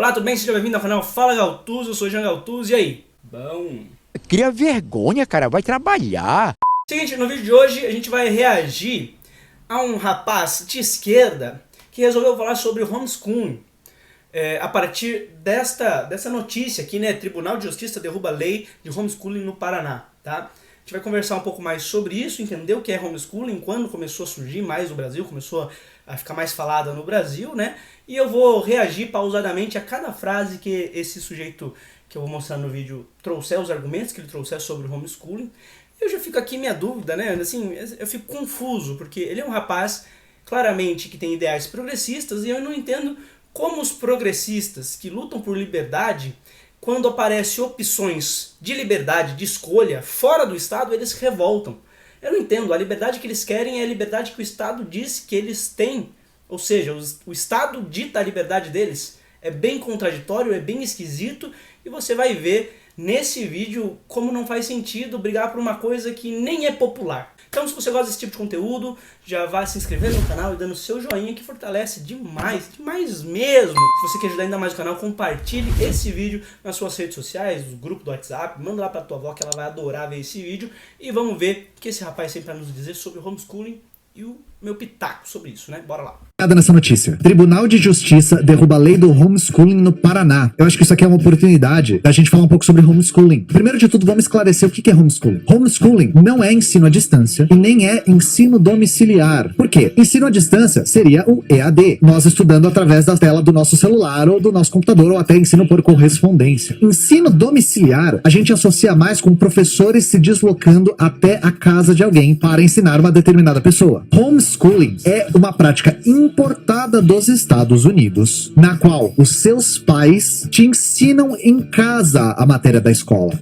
Olá, tudo bem? Seja bem-vindo ao canal Fala Galtuso, eu sou o Jean Galtuso, e aí? Bom... Cria vergonha, cara, vai trabalhar. Seguinte, no vídeo de hoje a gente vai reagir a um rapaz de esquerda que resolveu falar sobre homeschooling. A partir dessa notícia aqui, né? Tribunal de Justiça derruba a lei de homeschooling no Paraná, tá? A gente vai conversar um pouco mais sobre isso, entender o que é homeschooling, quando começou a surgir mais no Brasil, começou a ficar mais falada no Brasil, né? E eu vou reagir pausadamente a cada frase que esse sujeito que eu vou mostrar no vídeo trouxer, os argumentos que ele trouxer sobre o homeschooling. Eu já fico aqui minha dúvida, né? Assim, eu fico confuso, porque ele é um rapaz, claramente, que tem ideais progressistas, e eu não entendo como os progressistas que lutam por liberdade, quando aparecem opções de liberdade, de escolha, fora do Estado, eles revoltam. Eu não entendo, a liberdade que eles querem é a liberdade que o Estado diz que eles têm. Ou seja, o Estado dita a liberdade deles. É bem contraditório, é bem esquisito, e você vai ver nesse vídeo como não faz sentido brigar por uma coisa que nem é popular. Então, se você gosta desse tipo de conteúdo, já vá se inscrevendo no canal e dando seu joinha, que fortalece demais, demais mesmo. Se você quer ajudar ainda mais o canal, compartilhe esse vídeo nas suas redes sociais, no grupo do WhatsApp, manda lá pra tua avó que ela vai adorar ver esse vídeo, e vamos ver o que esse rapaz tem pra nos dizer sobre o homeschooling e o meu pitaco sobre isso, né? Bora lá. Nessa notícia. Tribunal de Justiça derruba a lei do homeschooling no Paraná. Eu acho que isso aqui é uma oportunidade da gente falar um pouco sobre homeschooling. Primeiro de tudo, vamos esclarecer o que é homeschooling. Homeschooling não é ensino à distância e nem é ensino domiciliar. Por quê? Ensino à distância seria o EAD. Nós estudando através da tela do nosso celular ou do nosso computador, ou até ensino por correspondência. Ensino domiciliar, a gente associa mais com professores se deslocando até a casa de alguém para ensinar uma determinada pessoa. Homeschooling é uma prática importada dos Estados Unidos, na qual os seus pais te ensinam em casa a matéria da escola.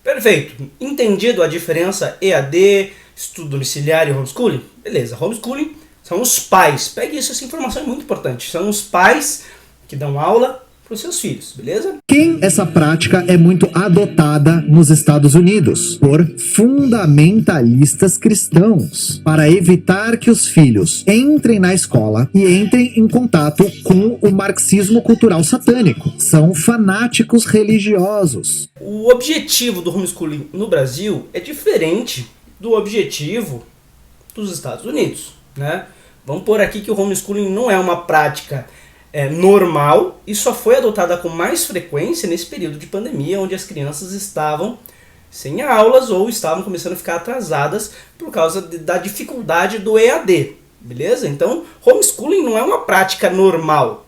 Perfeito. Entendido a diferença EAD, estudo domiciliar e homeschooling? Beleza, homeschooling são os pais. Pegue isso, essa informação é muito importante. São os pais que dão aula para os seus filhos, beleza? Essa prática é muito adotada nos Estados Unidos por fundamentalistas cristãos para evitar que os filhos entrem na escola e entrem em contato com o marxismo cultural satânico. São fanáticos religiosos. O objetivo do homeschooling no Brasil é diferente do objetivo dos Estados Unidos, né? Vamos pôr aqui que o homeschooling não é uma prática normal e só foi adotada com mais frequência nesse período de pandemia, onde as crianças estavam sem aulas ou estavam começando a ficar atrasadas por causa da dificuldade do EAD, beleza? Então, homeschooling não é uma prática normal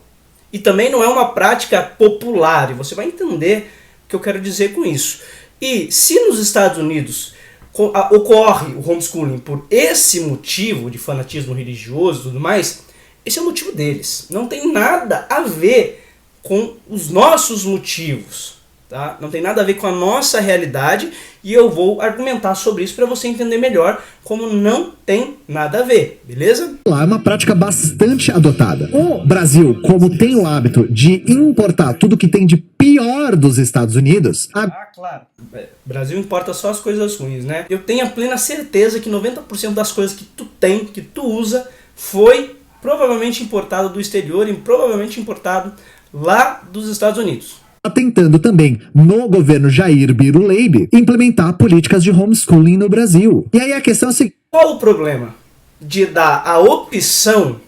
e também não é uma prática popular, e você vai entender o que eu quero dizer com isso. E se nos Estados Unidos ocorre o homeschooling por esse motivo de fanatismo religioso e tudo mais, esse é o motivo deles. Não tem nada a ver com os nossos motivos, tá? Não tem nada a ver com a nossa realidade, e eu vou argumentar sobre isso para você entender melhor como não tem nada a ver, beleza? Lá é uma prática bastante adotada. O Brasil, como tem o hábito de importar tudo que tem de pior dos Estados Unidos... Claro. O Brasil importa só as coisas ruins, né? Eu tenho a plena certeza que 90% das coisas que tu tem, que tu usa, foi provavelmente importado do exterior e provavelmente importado lá dos Estados Unidos. Tentando também, no governo Jair Biruleibe, implementar políticas de homeschooling no Brasil. E aí a questão é assim... Qual o problema de dar a opção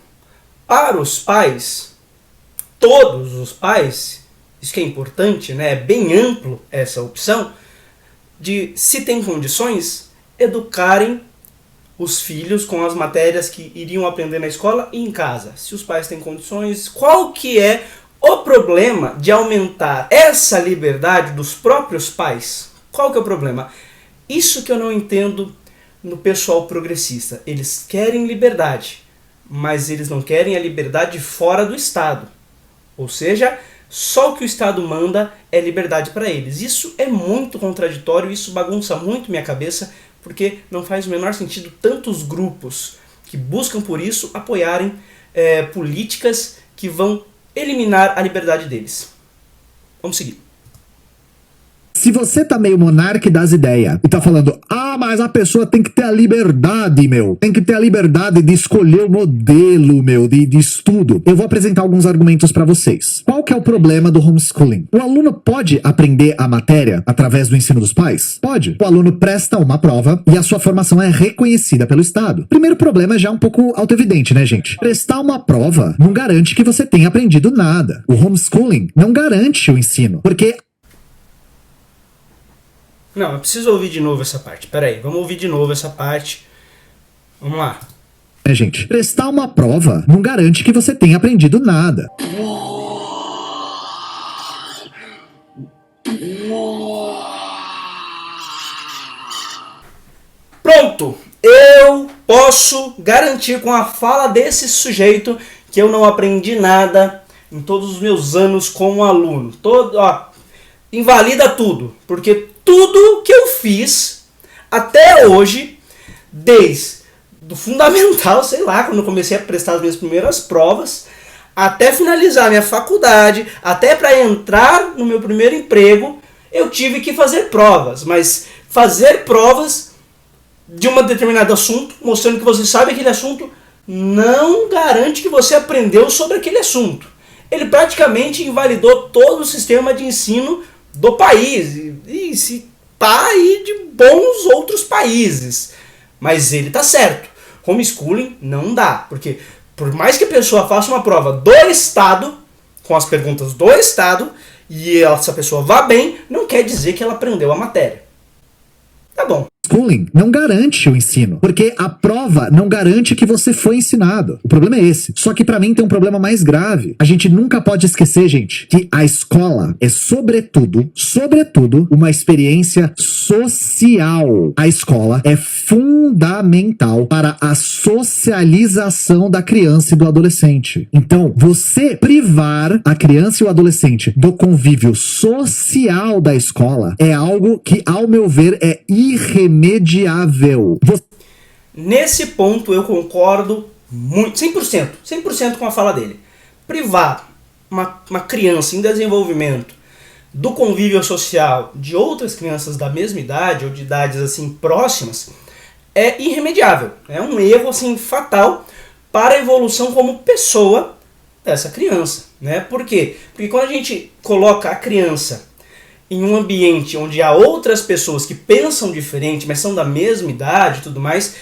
para os pais, todos os pais, isso que é importante, né? É bem amplo essa opção, de, se tem condições, educarem os filhos com as matérias que iriam aprender na escola e em casa. Se os pais têm condições, qual que é o problema de aumentar essa liberdade dos próprios pais? Qual que é o problema? Isso que eu não entendo no pessoal progressista. Eles querem liberdade, mas eles não querem a liberdade fora do Estado. Ou seja, só o que o Estado manda é liberdade para eles. Isso é muito contraditório, isso bagunça muito minha cabeça, porque não faz o menor sentido tantos grupos que buscam por isso apoiarem políticas que vão eliminar a liberdade deles. Vamos seguir. Se você tá meio monarca das ideias e tá falando, mas a pessoa tem que ter a liberdade, meu. Tem que ter a liberdade de escolher o modelo, meu, de estudo. Eu vou apresentar alguns argumentos pra vocês. Qual que é o problema do homeschooling? O aluno pode aprender a matéria através do ensino dos pais? Pode. O aluno presta uma prova e a sua formação é reconhecida pelo Estado. Primeiro problema é já um pouco autoevidente, né, gente? Prestar uma prova não garante que você tenha aprendido nada. O homeschooling não garante o ensino, porque... Não, eu preciso ouvir de novo essa parte. Peraí, vamos ouvir de novo essa parte. Vamos lá. É, gente, prestar uma prova não garante que você tenha aprendido nada. Pronto! Eu posso garantir com a fala desse sujeito que eu não aprendi nada em todos os meus anos como aluno. Invalida tudo, porque tudo que eu fiz até hoje, desde do fundamental, sei lá, quando eu comecei a prestar as minhas primeiras provas, até finalizar minha faculdade, até para entrar no meu primeiro emprego, eu tive que fazer provas. Mas fazer provas de um determinado assunto, mostrando que você sabe aquele assunto, não garante que você aprendeu sobre aquele assunto. Ele praticamente invalidou todo o sistema de ensino do país, e se pá aí de bons outros países. Mas ele tá certo. Homeschooling não dá, porque por mais que a pessoa faça uma prova do Estado, com as perguntas do Estado, e essa pessoa vá bem, não quer dizer que ela aprendeu a matéria. Tá bom. Homeschooling não garante o ensino, porque a prova não garante que você foi ensinado. O problema é esse. Só que pra mim tem um problema mais grave. A gente nunca pode esquecer, gente, que a escola é sobretudo, uma experiência social. A escola é fundamental para a socialização da criança e do adolescente. Então, você privar a criança e o adolescente do convívio social da escola é algo que, ao meu ver, é irremediável. Nesse ponto eu concordo muito, 100% com a fala dele. Privar uma criança em desenvolvimento do convívio social de outras crianças da mesma idade ou de idades assim próximas é irremediável. É um erro assim fatal para a evolução como pessoa dessa criança, né? Por quê? Porque quando a gente coloca a criança em um ambiente onde há outras pessoas que pensam diferente, mas são da mesma idade e tudo mais,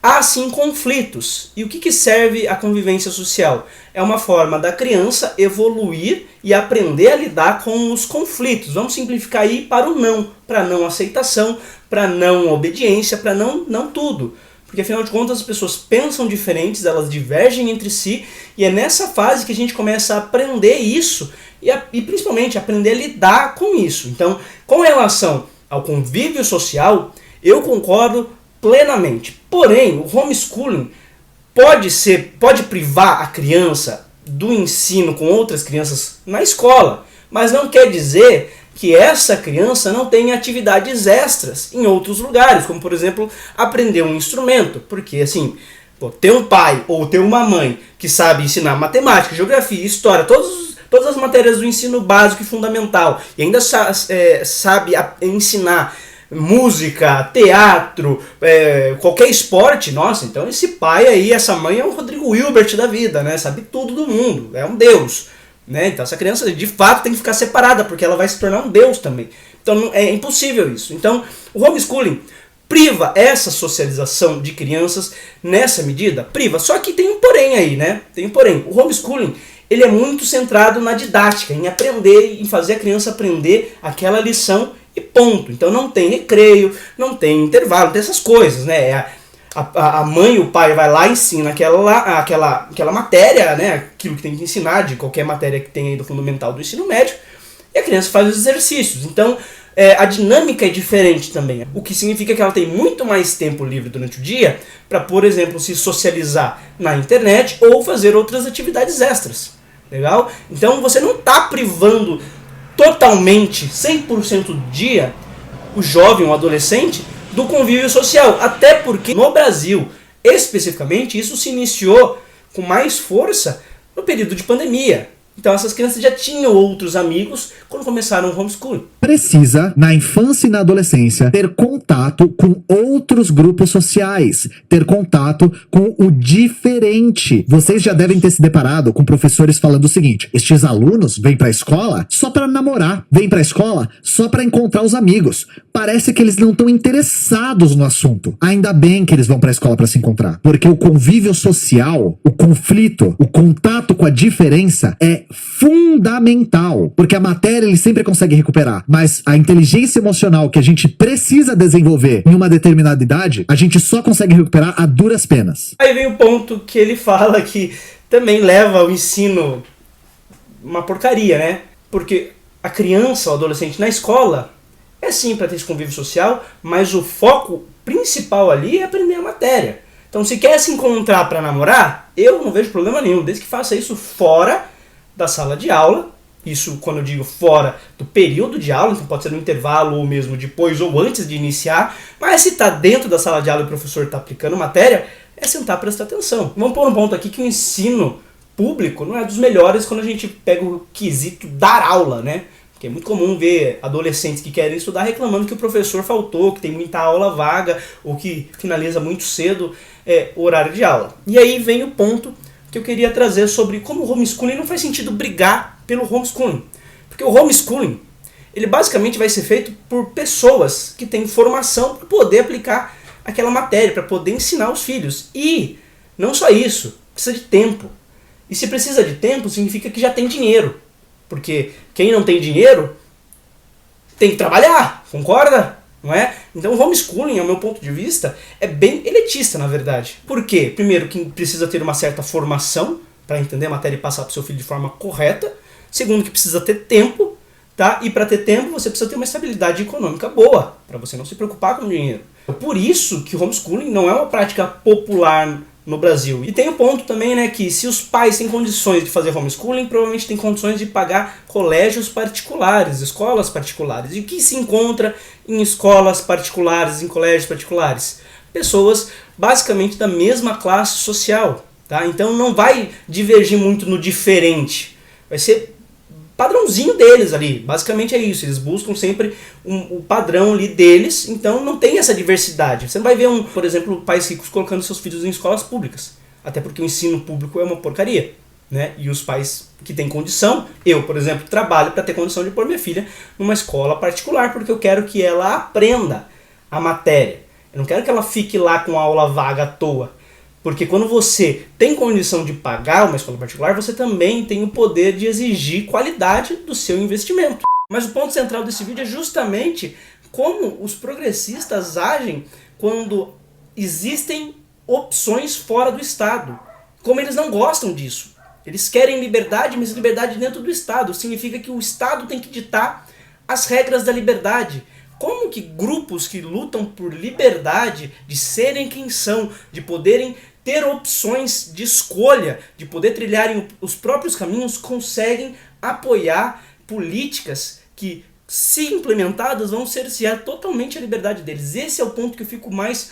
há sim conflitos. E o que serve a convivência social? É uma forma da criança evoluir e aprender a lidar com os conflitos. Vamos simplificar aí para o não, para não aceitação, para não obediência, para não tudo. Porque afinal de contas as pessoas pensam diferentes, elas divergem entre si, e é nessa fase que a gente começa a aprender isso e principalmente aprender a lidar com isso. Então, com relação ao convívio social, eu concordo plenamente. Porém, o homeschooling pode privar a criança do ensino com outras crianças na escola, mas não quer dizer que essa criança não tenha atividades extras em outros lugares, como por exemplo, aprender um instrumento, porque assim, ter um pai ou ter uma mãe que sabe ensinar matemática, geografia, história, todas as matérias do ensino básico e fundamental, e ainda sabe ensinar música, teatro, qualquer esporte, nossa, então esse pai aí, essa mãe é um Rodrigo Hilbert da vida, né? Sabe tudo do mundo, é um deus. Né? Então essa criança de fato tem que ficar separada, porque ela vai se tornar um deus também. Então é impossível isso. Então o homeschooling priva essa socialização de crianças nessa medida? Priva. Só que tem um porém aí, né? Tem um porém. O homeschooling, ele é muito centrado na didática, em aprender, em fazer a criança aprender aquela lição e ponto. Então não tem recreio, não tem intervalo, não tem essas coisas, né? A mãe e o pai vai lá e ensina aquela matéria, né? Aquilo que tem que ensinar, de qualquer matéria que tem aí do fundamental do ensino médio, e a criança faz os exercícios. Então, a dinâmica é diferente também, o que significa que ela tem muito mais tempo livre durante o dia para, por exemplo, se socializar na internet ou fazer outras atividades extras. Legal? Então, você não está privando totalmente, 100% do dia, o jovem, o adolescente, do convívio social, até porque no Brasil, especificamente, isso se iniciou com mais força no período de pandemia. Então essas crianças já tinham outros amigos quando começaram o homeschooling. Precisa, na infância e na adolescência, ter contato com outros grupos sociais, ter contato com o diferente. Vocês já devem ter se deparado com professores falando o seguinte: estes alunos vêm pra escola só pra namorar, vêm pra escola só pra encontrar os amigos. Parece que eles não estão interessados no assunto. Ainda bem que eles vão pra escola pra se encontrar, porque o convívio social, o conflito, o contato com a diferença é fundamental, porque a matéria ele sempre consegue recuperar, mas a inteligência emocional que a gente precisa desenvolver em uma determinada idade, a gente só consegue recuperar a duras penas. Aí vem o ponto que ele fala que também leva ao ensino uma porcaria, né? Porque a criança ou adolescente na escola é sim para ter esse convívio social, mas o foco principal ali é aprender a matéria. Então se quer se encontrar para namorar, eu não vejo problema nenhum, desde que faça isso fora da sala de aula. Isso quando eu digo fora do período de aula, então pode ser no intervalo ou mesmo depois ou antes de iniciar, mas se está dentro da sala de aula e o professor está aplicando matéria, é sentar e prestar atenção. Vamos pôr um ponto aqui que o ensino público não é dos melhores quando a gente pega o quesito dar aula, né? Porque é muito comum ver adolescentes que querem estudar reclamando que o professor faltou, que tem muita aula vaga ou que finaliza muito cedo o horário de aula. E aí vem o ponto que eu queria trazer sobre como o homeschooling não faz sentido brigar pelo homeschooling. Porque o homeschooling, ele basicamente vai ser feito por pessoas que têm formação para poder aplicar aquela matéria, para poder ensinar os filhos. E não só isso, precisa de tempo. E se precisa de tempo, significa que já tem dinheiro. Porque quem não tem dinheiro tem que trabalhar, concorda? Não é? Então o homeschooling, ao meu ponto de vista, é bem elitista, na verdade. Por quê? Primeiro, que precisa ter uma certa formação para entender a matéria e passar para o seu filho de forma correta. Segundo, que precisa ter tempo, tá? E para ter tempo, você precisa ter uma estabilidade econômica boa, para você não se preocupar com o dinheiro. Por isso que o homeschooling não é uma prática popular no Brasil. E tem um ponto também, né, que se os pais têm condições de fazer homeschooling, provavelmente têm condições de pagar colégios particulares, escolas particulares. E o que se encontra em escolas particulares, em colégios particulares? Pessoas basicamente da mesma classe social, tá? Então não vai divergir muito no diferente. Vai ser padrãozinho deles ali, basicamente é isso, eles buscam sempre o padrão ali deles, então não tem essa diversidade. Você não vai ver, por exemplo, pais ricos colocando seus filhos em escolas públicas, até porque o ensino público é uma porcaria, né? E os pais que têm condição, eu, por exemplo, trabalho para ter condição de pôr minha filha numa escola particular, porque eu quero que ela aprenda a matéria, eu não quero que ela fique lá com aula vaga à toa. Porque quando você tem condição de pagar uma escola particular, você também tem o poder de exigir qualidade do seu investimento. Mas o ponto central desse vídeo é justamente como os progressistas agem quando existem opções fora do Estado. Como eles não gostam disso. Eles querem liberdade, mas liberdade dentro do Estado. Significa que o Estado tem que ditar as regras da liberdade. Como que grupos que lutam por liberdade, de serem quem são, de poderem ter opções de escolha, de poder trilharem os próprios caminhos, conseguem apoiar políticas que, se implementadas, vão cercear totalmente a liberdade deles? Esse é o ponto que eu fico mais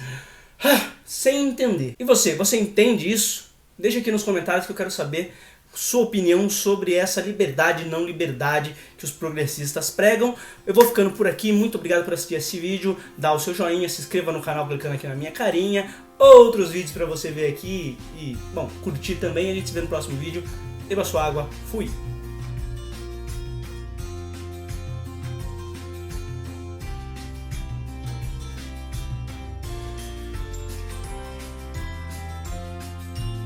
sem entender. E você entende isso? Deixa aqui nos comentários que eu quero saber sua opinião sobre essa liberdade e não liberdade que os progressistas pregam. Eu vou ficando por aqui, muito obrigado por assistir esse vídeo, dá o seu joinha, se inscreva no canal clicando aqui na minha carinha, outros vídeos para você ver aqui e, bom, curtir também. A gente se vê no próximo vídeo. Beba sua água, fui!